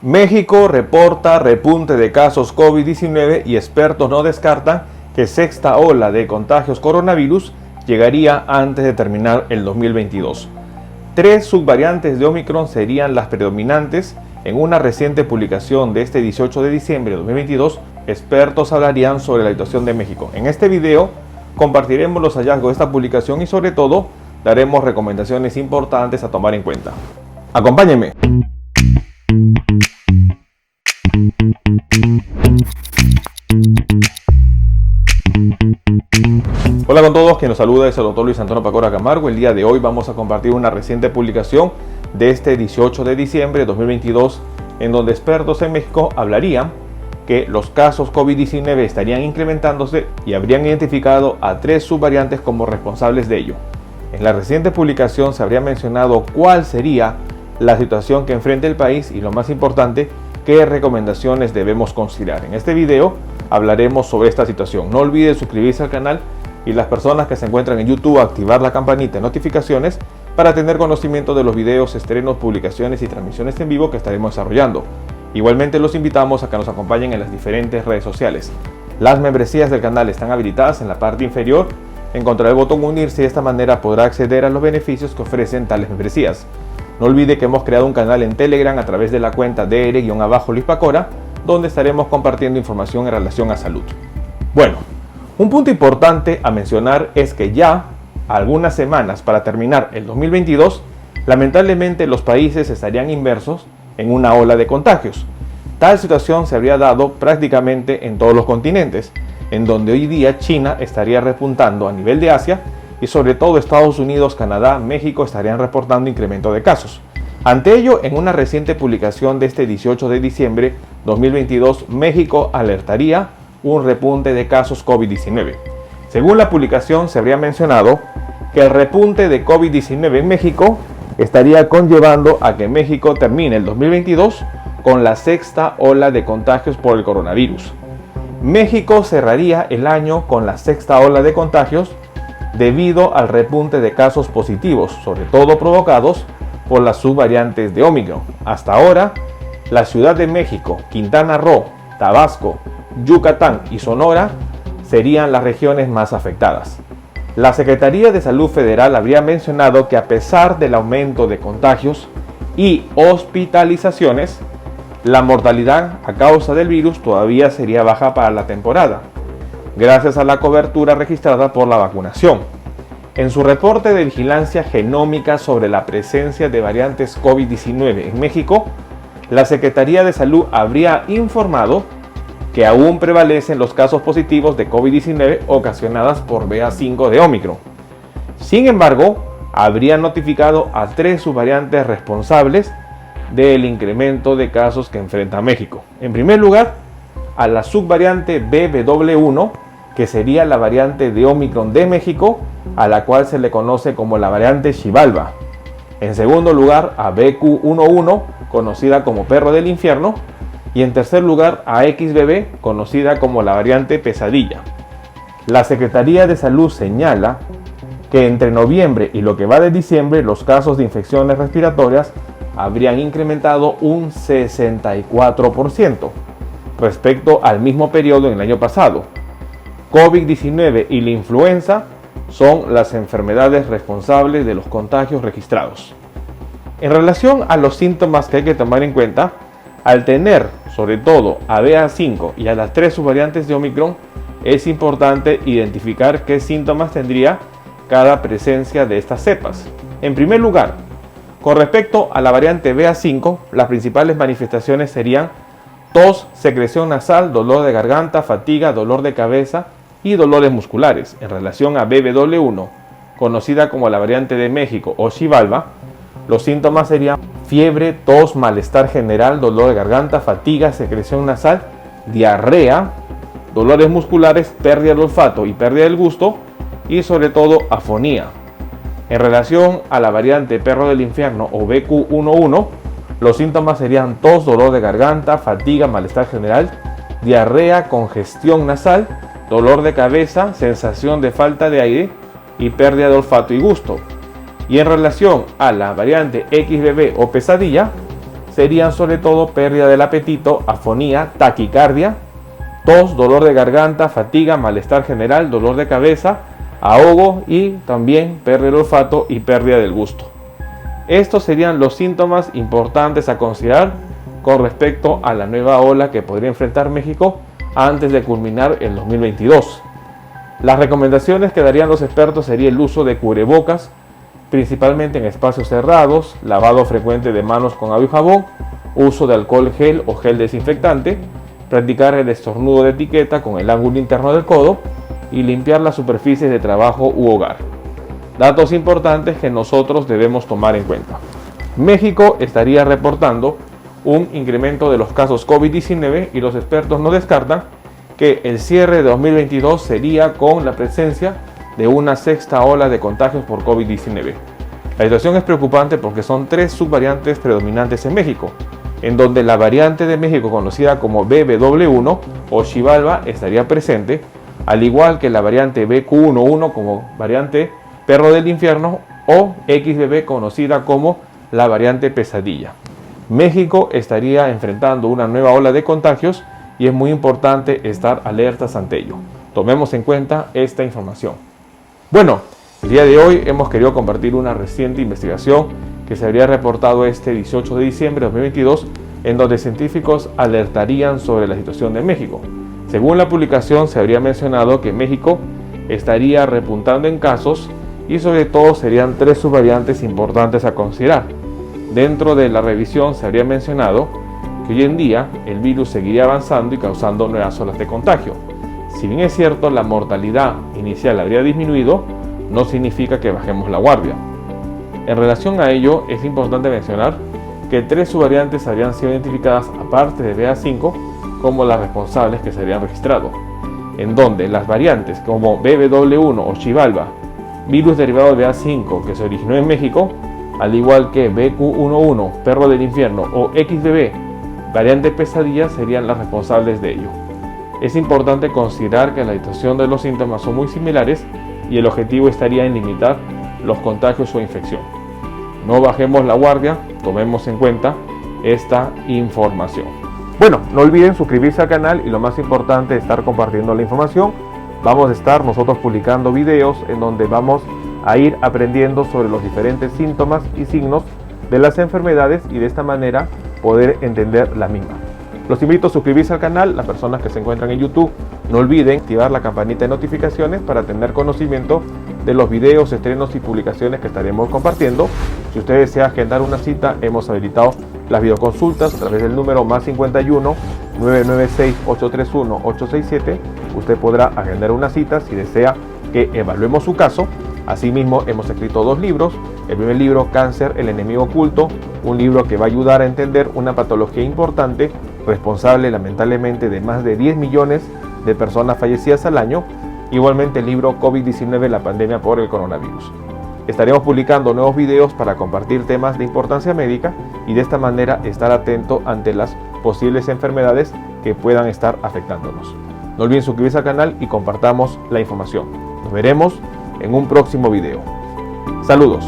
México reporta repunte de casos COVID-19 y expertos no descartan que sexta ola de contagios coronavirus llegaría antes de terminar el 2022. 3 subvariantes de Omicron serían las predominantes. En una reciente publicación de este 18 de diciembre de 2022, expertos hablarían sobre la situación de México. En este video compartiremos los hallazgos de esta publicación y sobre todo daremos recomendaciones importantes a tomar en cuenta. Acompáñenme. Hola con todos, quien nos saluda es el doctor Luis Antonio Pacora Camargo. El día de hoy vamos a compartir una reciente publicación de este 18 de diciembre de 2022 en donde expertos en México hablarían que los casos COVID-19 estarían incrementándose y habrían identificado a 3 subvariantes como responsables de ello. En la reciente publicación se habría mencionado cuál sería la situación que enfrenta el país y, lo más importante, qué recomendaciones debemos considerar. En este video hablaremos sobre esta situación. No olviden suscribirse al canal y las personas que se encuentran en YouTube activar la campanita de notificaciones para tener conocimiento de los videos, estrenos, publicaciones y transmisiones en vivo que estaremos desarrollando. Igualmente los invitamos a que nos acompañen en las diferentes redes sociales. Las membresías del canal están habilitadas en la parte inferior. Encontrará el botón unirse y de esta manera podrá acceder a los beneficios que ofrecen tales membresías. No olvide que hemos creado un canal en Telegram a través de la cuenta DR-Luis Pacora, donde estaremos compartiendo información en relación a salud. Bueno, un punto importante a mencionar es que ya algunas semanas para terminar el 2022, lamentablemente los países estarían inmersos en una ola de contagios. Tal situación se habría dado prácticamente en todos los continentes, en donde hoy día China estaría repuntando a nivel de Asia y sobre todo Estados Unidos, Canadá, México estarían reportando incremento de casos. Ante ello, en una reciente publicación de este 18 de diciembre 2022, México alertaría un repunte de casos COVID-19. Según la publicación, se habría mencionado que el repunte de COVID-19 en México estaría conllevando a que México termine el 2022 con la sexta ola de contagios por el coronavirus. México cerraría el año con la sexta ola de contagios debido al repunte de casos positivos, sobre todo provocados por las subvariantes de Omicron. Hasta ahora, la Ciudad de México, Quintana Roo, Tabasco, Yucatán y Sonora serían las regiones más afectadas. La Secretaría de Salud Federal habría mencionado que a pesar del aumento de contagios y hospitalizaciones, la mortalidad a causa del virus todavía sería baja para la temporada, gracias a la cobertura registrada por la vacunación. En su reporte de vigilancia genómica sobre la presencia de variantes COVID-19 en México, la Secretaría de Salud habría informado que aún prevalecen los casos positivos de COVID-19 ocasionadas por BA.5 de Omicron. Sin embargo, habría notificado a 3 subvariantes responsables del incremento de casos que enfrenta México. En primer lugar, a la subvariante BW1, que sería la variante de Omicron de México, a la cual se le conoce como la variante Xibalba. En segundo lugar, a BQ11, conocida como perro del infierno. Y en tercer lugar, a XBB, conocida como la variante pesadilla. La Secretaría de Salud señala que entre noviembre y lo que va de diciembre, los casos de infecciones respiratorias habrían incrementado un 64% respecto al mismo periodo en el año pasado. COVID-19 y la influenza son las enfermedades responsables de los contagios registrados. En relación a los síntomas que hay que tomar en cuenta, al tener sobre todo a BA.5 y a las 3 subvariantes de Omicron, es importante identificar qué síntomas tendría cada presencia de estas cepas. En primer lugar, con respecto a la variante BA.5, las principales manifestaciones serían tos, secreción nasal, dolor de garganta, fatiga, dolor de cabeza y dolores musculares. En relación a BW1, conocida como la variante de México o Xibalba, los síntomas serían fiebre, tos, malestar general, dolor de garganta, fatiga, secreción nasal, diarrea, dolores musculares, pérdida del olfato y pérdida del gusto y sobre todo afonía. En relación a la variante perro del infierno o BQ11, los síntomas serían tos, dolor de garganta, fatiga, malestar general, diarrea, congestión nasal, dolor de cabeza, sensación de falta de aire y pérdida de olfato y gusto. Y en relación a la variante XBB o pesadilla, serían sobre todo pérdida del apetito, afonía, taquicardia, tos, dolor de garganta, fatiga, malestar general, dolor de cabeza, ahogo y también pérdida del olfato y pérdida del gusto. Estos serían los síntomas importantes a considerar con respecto a la nueva ola que podría enfrentar México antes de culminar el 2022. Las recomendaciones que darían los expertos sería el uso de cubrebocas, principalmente en espacios cerrados, lavado frecuente de manos con agua y jabón, uso de alcohol gel o gel desinfectante, practicar el estornudo de etiqueta con el ángulo interno del codo y limpiar las superficies de trabajo u hogar. Datos importantes que nosotros debemos tomar en cuenta. México estaría reportando un incremento de los casos COVID-19 y los expertos no descartan que el cierre de 2022 sería con la presencia de una sexta ola de contagios por COVID-19. La situación es preocupante porque son 3 subvariantes predominantes en México, en donde la variante de México conocida como BB.1 o Xibalba estaría presente, al igual que la variante BQ.1.1 como variante perro del infierno o XBB conocida como la variante pesadilla. México estaría enfrentando una nueva ola de contagios y es muy importante estar alertas ante ello. Tomemos en cuenta esta información. Bueno, el día de hoy hemos querido compartir una reciente investigación que se habría reportado este 18 de diciembre de 2022, en donde científicos alertarían sobre la situación de México. Según la publicación, se habría mencionado que México estaría repuntando en casos y sobre todo serían 3 subvariantes importantes a considerar. Dentro de la revisión se habría mencionado que hoy en día el virus seguiría avanzando y causando nuevas olas de contagio. Si bien es cierto la mortalidad inicial habría disminuido, no significa que bajemos la guardia. En relación a ello, es importante mencionar que 3 subvariantes habrían sido identificadas aparte de BA5 como las responsables que se habrían registrado, en donde las variantes como BB.1 o Xibalba, virus derivado de BA5 que se originó en México, al igual que BQ.1.1, perro del infierno o XBB, variante pesadilla, serían las responsables de ello. Es importante considerar que la situación de los síntomas son muy similares y el objetivo estaría en limitar los contagios o infección. No bajemos la guardia, tomemos en cuenta esta información. Bueno, no olviden suscribirse al canal y lo más importante, estar compartiendo la información. Vamos a estar nosotros publicando videos en donde vamos a ir aprendiendo sobre los diferentes síntomas y signos de las enfermedades y de esta manera poder entender la misma. Los invito a suscribirse al canal, las personas que se encuentran en YouTube, no olviden activar la campanita de notificaciones para tener conocimiento de los videos, estrenos y publicaciones que estaremos compartiendo. Si usted desea agendar una cita, hemos habilitado las videoconsultas a través del número +51 996 831 867. Usted podrá agendar una cita si desea que evaluemos su caso. Asimismo, hemos escrito 2 libros. El primer libro, Cáncer, el enemigo oculto, un libro que va a ayudar a entender una patología importante, responsable lamentablemente de más de 10 millones de personas fallecidas al año. Igualmente el libro COVID-19, la pandemia por el coronavirus. Estaremos publicando nuevos videos para compartir temas de importancia médica y de esta manera estar atento ante las posibles enfermedades que puedan estar afectándonos. No olviden suscribirse al canal y compartamos la información. Nos veremos en un próximo video. Saludos.